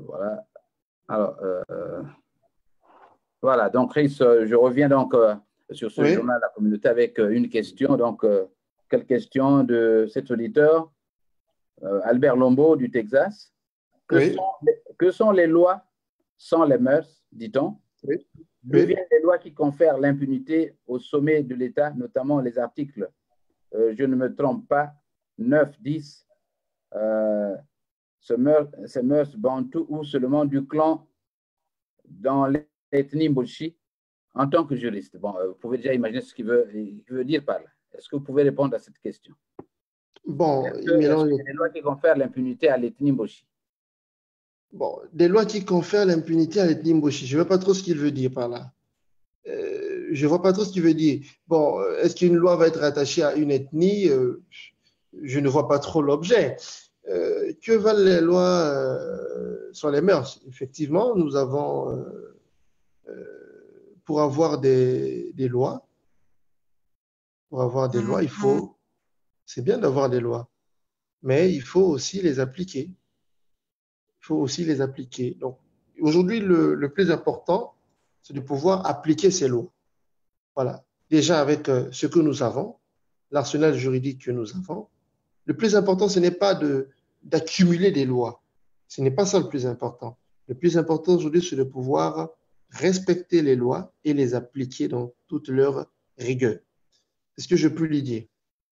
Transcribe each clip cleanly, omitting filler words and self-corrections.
Voilà. Alors, voilà. Donc, Chris, je reviens donc sur ce Oui, journal de la communauté avec une question. Donc, quelle question de cet auditeur, Albert Lombo du Texas? oui, Que sont les lois sans les mœurs, dit-on? oui, D'où oui. viennent les lois qui confèrent l'impunité au sommet de l'État, notamment les articles, je ne me trompe pas, 9, 10, ces mœurs bantoues ou seulement du clan dans l'ethnie Mochi en tant que juriste. Bon, vous pouvez déjà imaginer ce il veut dire par là. Est-ce que vous pouvez répondre à cette question? Bon, il Est-ce mélange. qu'il y a des lois qui confèrent l'impunité à l'ethnie Mochi? Bon, des lois qui confèrent l'impunité à l'ethnie Mboshi. Je ne vois pas trop ce qu'il veut dire par là. Je ne vois pas trop ce qu'il veut dire. Bon, est-ce qu'une loi va être attachée à une ethnie? Je ne vois pas trop l'objet. Que valent les lois sur les mœurs? Effectivement, nous avons, pour avoir pour avoir des lois, c'est bien d'avoir des lois, mais il faut aussi les appliquer. Il faut aussi les appliquer. Donc, aujourd'hui, le plus important, c'est de pouvoir appliquer ces lois. Voilà. Déjà avec ce que nous avons, l'arsenal juridique que nous avons, le plus important, ce n'est pas d'accumuler des lois. Ce n'est pas ça le plus important. Le plus important aujourd'hui, c'est de pouvoir respecter les lois et les appliquer dans toute leur rigueur. C'est ce que je peux lui dire.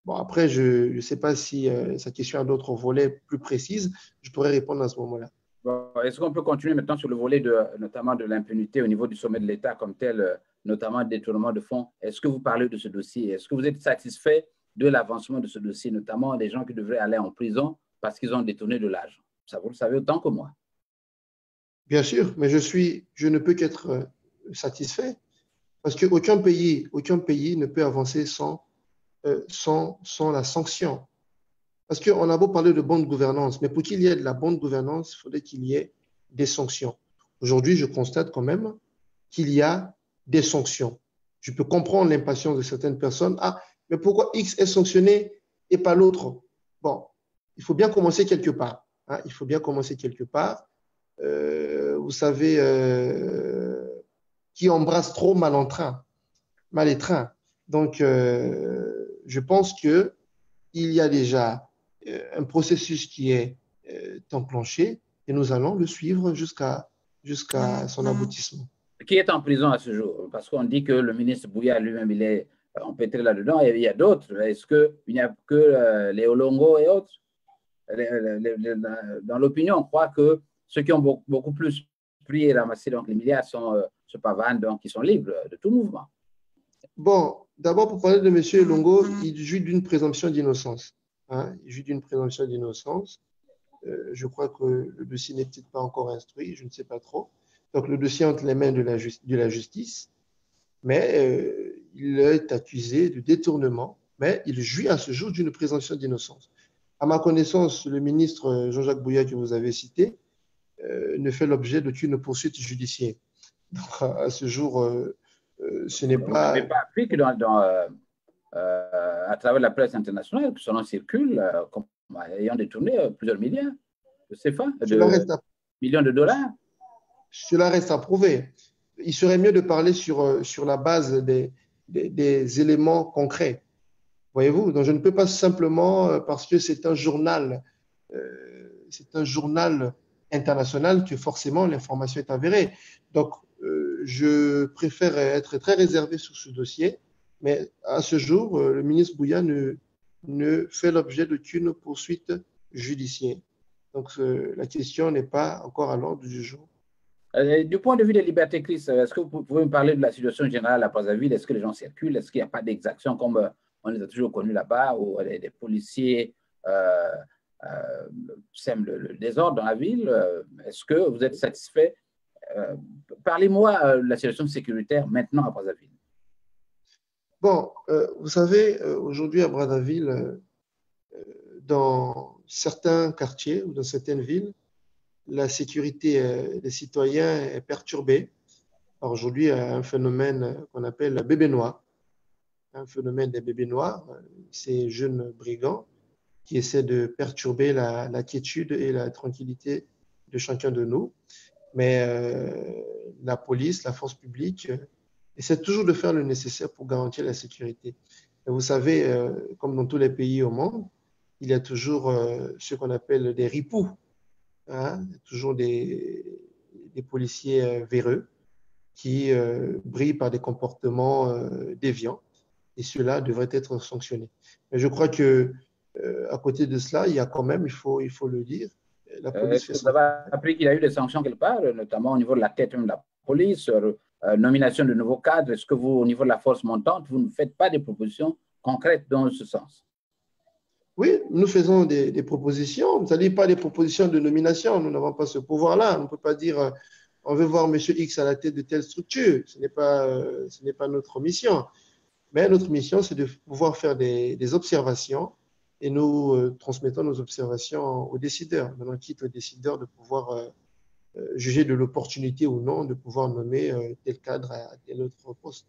Bon, après, je ne sais pas si sa question a d'autres volets plus précises. Je pourrais répondre à ce moment-là. Bon, est-ce qu'on peut continuer maintenant sur le volet notamment de l'impunité au niveau du sommet de l'État comme tel, notamment détournement de fonds? Est-ce que vous parlez de ce dossier? Est-ce que vous êtes satisfait de l'avancement de ce dossier, notamment des gens qui devraient aller en prison parce qu'ils ont détourné de l'argent? Ça, vous le savez autant que moi. Bien sûr, mais je ne peux qu'être satisfait parce aucun pays ne peut avancer sans la sanction. Parce qu'on a beau parler de bonne gouvernance, mais pour qu'il y ait de la bonne gouvernance, il faudrait qu'il y ait des sanctions. Aujourd'hui, je constate quand même qu'il y a des sanctions. Je peux comprendre l'impatience de certaines personnes. Ah, mais pourquoi X est sanctionné et pas l'autre? Bon, il faut bien commencer quelque part. Hein, il faut bien commencer quelque part. Vous savez, qui embrasse trop mal étreint. Donc, je pense que il y a déjà un processus qui est enclenché et nous allons le suivre jusqu'à son aboutissement. Qui est en prison à ce jour? Parce qu'on dit que le ministre Bouya lui-même, il est empêtré là-dedans et il y a d'autres. Est-ce qu'il n'y a que les Olongo et autres? Dans l'opinion, on croit que ceux qui ont beaucoup plus pris et ramassé donc, les milliards sont ce Pavane, donc ils sont libres de tout mouvement. Bon, d'abord pour parler de M. Longo, il jouit d'une présomption d'innocence. Hein, il jouit d'une présomption d'innocence. Je crois que le dossier n'est peut-être pas encore instruit, je ne sais pas trop. Donc le dossier est entre les mains de la justice, mais il est accusé de détournement, mais il jouit à ce jour d'une présomption d'innocence. À ma connaissance, le ministre Jean-Jacques Bouya que vous avez cité ne fait l'objet d'aucune poursuite judiciaire. Donc, à ce jour, ce n'est Vous n'avez pas. pas appris que à travers la presse internationale, que son nom circule comme ayant détourné plusieurs milliards de CFA, Cela de reste à, millions de dollars. cela reste à prouver. Il serait mieux de parler sur la base des éléments concrets. Voyez-vous? Donc, je ne peux pas simplement, parce que c'est un journal international que forcément l'information est avérée. Donc, je préfère être très réservé sur ce dossier, mais à ce jour, le ministre Bouya ne fait l'objet d'aucune poursuite judiciaire. Donc, la question n'est pas encore à l'ordre du jour. Du point de vue des libertés, Chris, est-ce que vous pouvez me parler de la situation générale à Brazzaville? Est-ce que les gens circulent? Est-ce qu'il n'y a pas d'exactions comme on les a toujours connus là-bas, où les policiers euh, euh, sèment le désordre dans la ville? Est-ce que vous êtes satisfait? Parlez-moi de la situation sécuritaire maintenant à Brazzaville. Bon, vous savez, aujourd'hui à Brazzaville, dans certains quartiers ou dans certaines villes, la sécurité des citoyens est perturbée par aujourd'hui un phénomène qu'on appelle la bébé noire. Un phénomène des bébés noirs, ces jeunes brigands qui essaient de perturber la quiétude et la tranquillité de chacun de nous. Mais la police, la force publique essaie toujours de faire le nécessaire pour garantir la sécurité. Et vous savez, comme dans tous les pays au monde, il y a toujours ce qu'on appelle des ripoux, hein, il y a toujours des policiers véreux qui brillent par des comportements déviants et cela devrait être sanctionné. Mais je crois que à côté de cela, il y a quand même, il faut le dire, la police Est-ce fait que vous son avez travail. appris qu'il y a eu des sanctions quelque part, notamment au niveau de la tête même de la police, nomination de nouveaux cadres? Est-ce que vous, au niveau de la force montante, vous ne faites pas des propositions concrètes dans ce sens? Oui, nous faisons des propositions, c'est-à-dire pas des propositions de nomination. Nous n'avons pas ce pouvoir-là. On ne peut pas dire on veut voir M. X à la tête de telle structure. Ce n'est pas notre mission. Mais notre mission, c'est de pouvoir faire des observations et nous transmettons nos observations aux décideurs. Maintenant, quitte aux décideurs de pouvoir juger de l'opportunité ou non de pouvoir nommer tel cadre à tel autre poste.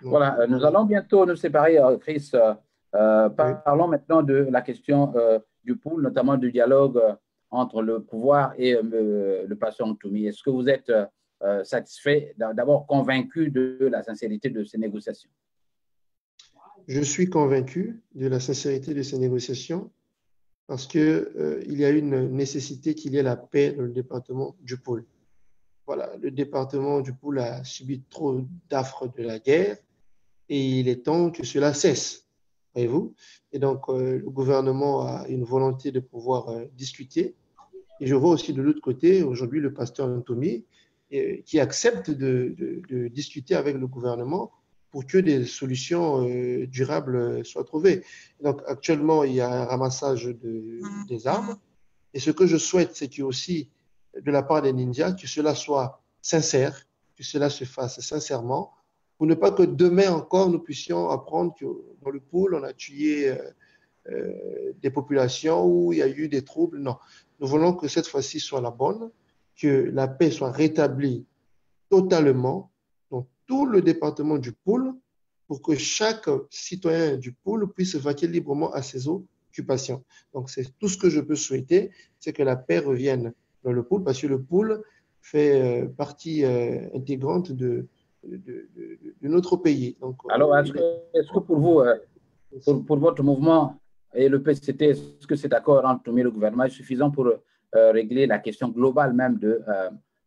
Donc, Voilà, nous voilà. allons bientôt nous séparer, Chris. Oui. Parlons maintenant de la question du pool, notamment du dialogue entre le pouvoir et le patron Toumi. Est-ce que vous êtes satisfait, d'abord convaincu de la sincérité de ces négociations? Je suis convaincu de la sincérité de ces négociations parce que, il y a une nécessité qu'il y ait la paix dans le département du pôle. Voilà, le département du pôle a subi trop d'affres de la guerre et il est temps que cela cesse, voyez-vous. Et donc, le gouvernement a une volonté de pouvoir discuter. Et je vois aussi de l'autre côté, aujourd'hui, le pasteur Ntomi qui accepte de discuter avec le gouvernement pour que des solutions durables soient trouvées. Donc, actuellement, il y a un ramassage des armes. Et ce que je souhaite, c'est que aussi, de la part des ninjas, que cela soit sincère, que cela se fasse sincèrement, pour ne pas que demain encore, nous puissions apprendre que dans le pôle, on a tué des populations où il y a eu des troubles. Non, nous voulons que cette fois-ci soit la bonne, que la paix soit rétablie totalement dans tout le département du pôle pour que chaque citoyen du pôle puisse vaquer librement à ses occupations. Donc, c'est tout ce que je peux souhaiter, c'est que la paix revienne dans le pôle parce que le pôle fait partie intégrante de notre pays. Donc, Alors, il est est-ce que pour vous, possible. pour votre mouvement et le PCT, est-ce que cet accord entre Toumi et le gouvernement est suffisant pour régler la question globale même de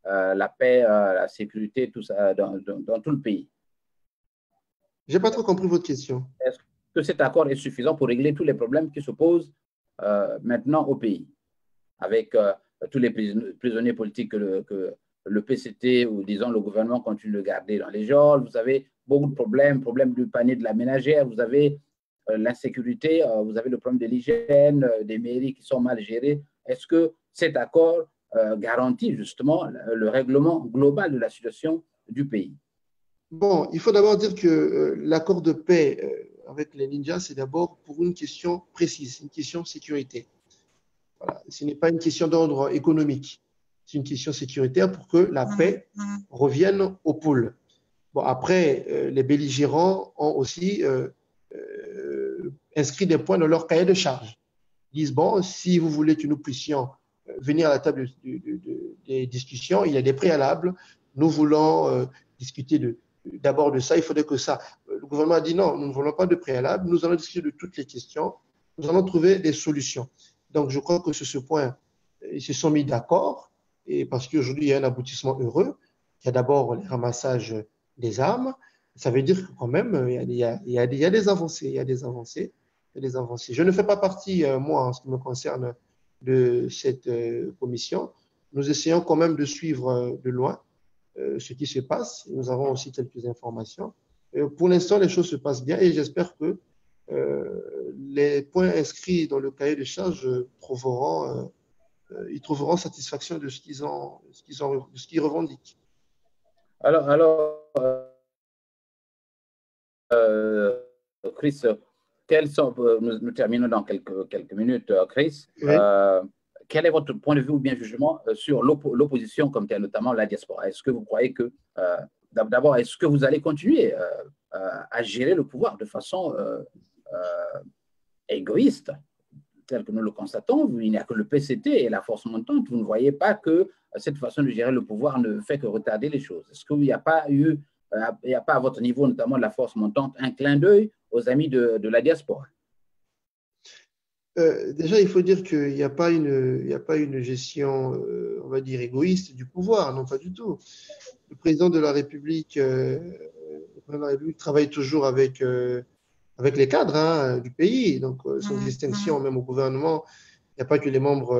la paix, la sécurité, tout ça, dans tout le pays? J'ai pas trop compris votre question. Est-ce que cet accord est suffisant pour régler tous les problèmes qui se posent maintenant au pays, avec tous les prisonniers politiques que le PCT ou disons le gouvernement continue de garder dans les geôles? Vous avez beaucoup de problèmes du panier de la ménagère, vous avez l'insécurité, vous avez le problème de l'hygiène, des mairies qui sont mal gérées. Est-ce que cet accord garantit justement le règlement global de la situation du pays? Bon, il faut d'abord dire que l'accord de paix avec les ninjas, c'est d'abord pour une question précise, une question sécurité. Voilà. Ce n'est pas une question d'ordre économique, c'est une question sécuritaire pour que la paix revienne au pôle. Bon, après, les belligérants ont aussi inscrit des points dans leur cahier de charge. Ils disent, bon, si vous voulez que nous puissions venir à la table des discussions, il y a des préalables. Nous voulons discuter d'abord de ça, il faudrait que ça. Le gouvernement a dit non, nous ne voulons pas de préalable, nous allons discuter de toutes les questions, nous allons trouver des solutions. Donc, je crois que sur ce point, ils se sont mis d'accord, et parce qu'aujourd'hui, il y a un aboutissement heureux. Il y a d'abord les ramassages des armes. Ça veut dire que quand même, il y a des avancées, il y a des avancées, il y a des avancées. Je ne fais pas partie, moi, en ce qui me concerne, de cette commission. Nous essayons quand même de suivre de loin ce qui se passe. Nous avons aussi quelques informations. Pour l'instant, les choses se passent bien et j'espère que les points inscrits dans le cahier de charges ils trouveront satisfaction de de ce qu'ils revendiquent. Alors Chris, nous terminons dans quelques minutes, Chris. Oui. Quel est votre point de vue ou bien jugement sur l'opposition comme telle, notamment la diaspora? Est-ce que vous croyez que, d'abord, est-ce que vous allez continuer à gérer le pouvoir de façon égoïste, tel que nous le constatons, il n'y a que le PCT et la force montante. Vous ne voyez pas que cette façon de gérer le pouvoir ne fait que retarder les choses. Est-ce qu'il n'y a pas eu, il n'y a pas à votre niveau, notamment de la force montante, un clin d'œil aux amis de la diaspora? Déjà, il faut dire qu'il n'y a pas une gestion, on va dire, égoïste du pouvoir, non, pas du tout. Le président de la République, travaille toujours avec les cadres, hein, du pays, donc sans distinction, même au gouvernement, il n'y a pas que les membres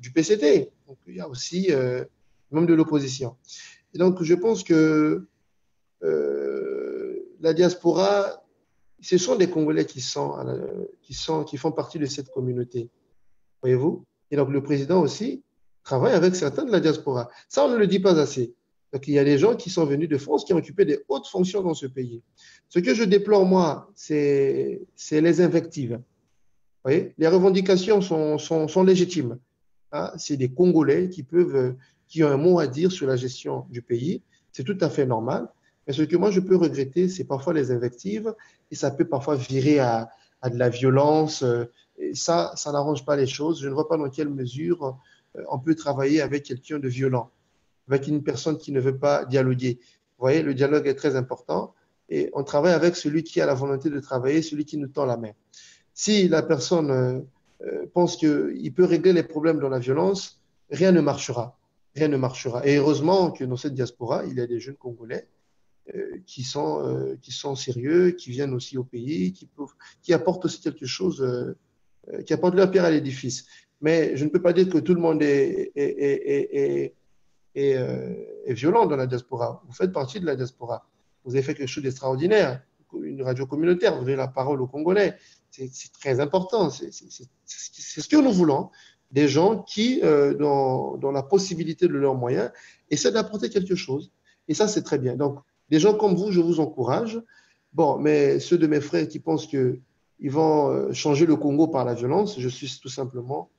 du PCT, donc il y a aussi les membres de l'opposition. Et donc, je pense que la diaspora, ce sont des Congolais qui font partie de cette communauté, voyez-vous. Et donc, le président aussi travaille avec certains de la diaspora. Ça, on ne le dit pas assez. Donc, il y a des gens qui sont venus de France, qui ont occupé des hautes fonctions dans ce pays. Ce que je déplore, moi, c'est les invectives. Vous voyez, les revendications sont légitimes. Hein. C'est des Congolais qui ont un mot à dire sur la gestion du pays. C'est tout à fait normal. Mais ce que moi, je peux regretter, c'est parfois les invectives et ça peut parfois virer à de la violence. Et ça n'arrange pas les choses. Je ne vois pas dans quelle mesure on peut travailler avec quelqu'un de violent, avec une personne qui ne veut pas dialoguer. Vous voyez, le dialogue est très important et on travaille avec celui qui a la volonté de travailler, celui qui nous tend la main. Si la personne pense qu'il peut régler les problèmes dans la violence, rien ne marchera. Rien ne marchera. Et heureusement que dans cette diaspora, il y a des jeunes Congolais qui sont sérieux, qui viennent aussi au pays, qui apportent aussi quelque chose, qui apportent leur pierre à l'édifice. Mais je ne peux pas dire que tout le monde est violent dans la diaspora. Vous faites partie de la diaspora. Vous avez fait quelque chose d'extraordinaire. Une radio communautaire, vous donnez la parole aux Congolais. C'est très important. C'est ce que nous voulons. Des gens qui, dans la possibilité de leurs moyens, essaient d'apporter quelque chose. Et ça, c'est très bien. Donc, des gens comme vous, je vous encourage. Bon, mais ceux de mes frères qui pensent qu'ils vont changer le Congo par la violence, je suis tout simplement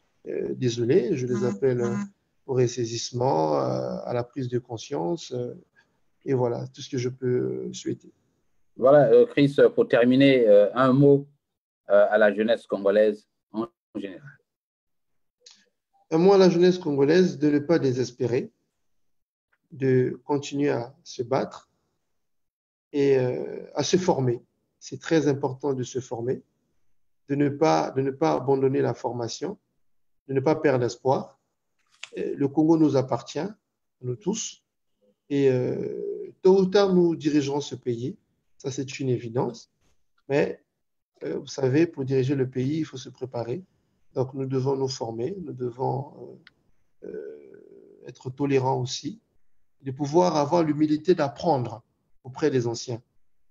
désolé. Je les appelle au ressaisissement, à la prise de conscience. Et voilà, tout ce que je peux souhaiter. Voilà, Chris, pour terminer, un mot à la jeunesse congolaise en général. Un mot à la jeunesse congolaise de ne pas désespérer, de continuer à se battre et à se former. C'est très important de se former, de ne pas abandonner la formation, de ne pas perdre espoir. Le Congo nous appartient, nous tous, et tôt ou tard, nous dirigerons ce pays. Ça, c'est une évidence. Mais vous savez, pour diriger le pays, il faut se préparer. Donc, nous devons nous former, nous devons être tolérants aussi, de pouvoir avoir l'humilité d'apprendre auprès des anciens.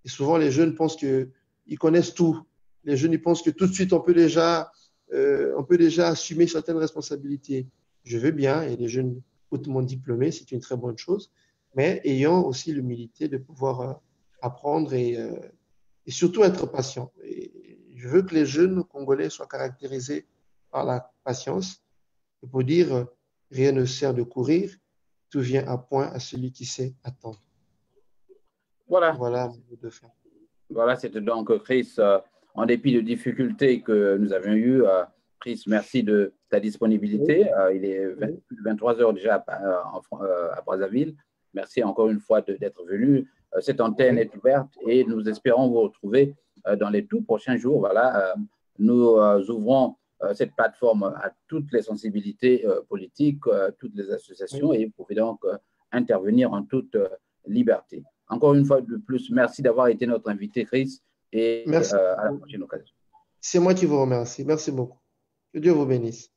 Et souvent, les jeunes pensent qu'ils connaissent tout. Les jeunes, ils pensent que tout de suite, on peut déjà assumer certaines responsabilités. Je veux bien, et les jeunes hautement diplômés, c'est une très bonne chose, mais ayant aussi l'humilité de pouvoir apprendre et surtout être patient. Et je veux que les jeunes Congolais soient caractérisés par la patience. Et pour dire, rien ne sert de courir, tout vient à point à celui qui sait attendre. Voilà. Voilà mon mot de fin. Voilà, c'était donc Chris, en dépit de difficultés que nous avions eues. Chris, merci de ta disponibilité. Il est 23 heures déjà à Brazzaville. Merci encore une fois d'être venu. Cette antenne est ouverte et nous espérons vous retrouver dans les tout prochains jours. Voilà, nous ouvrons cette plateforme à toutes les sensibilités politiques, toutes les associations, et vous pouvez donc intervenir en toute liberté. Encore une fois de plus, merci d'avoir été notre invité, Chris, et à la prochaine occasion. C'est moi qui vous remercie. Merci beaucoup. Que Dieu vous bénisse.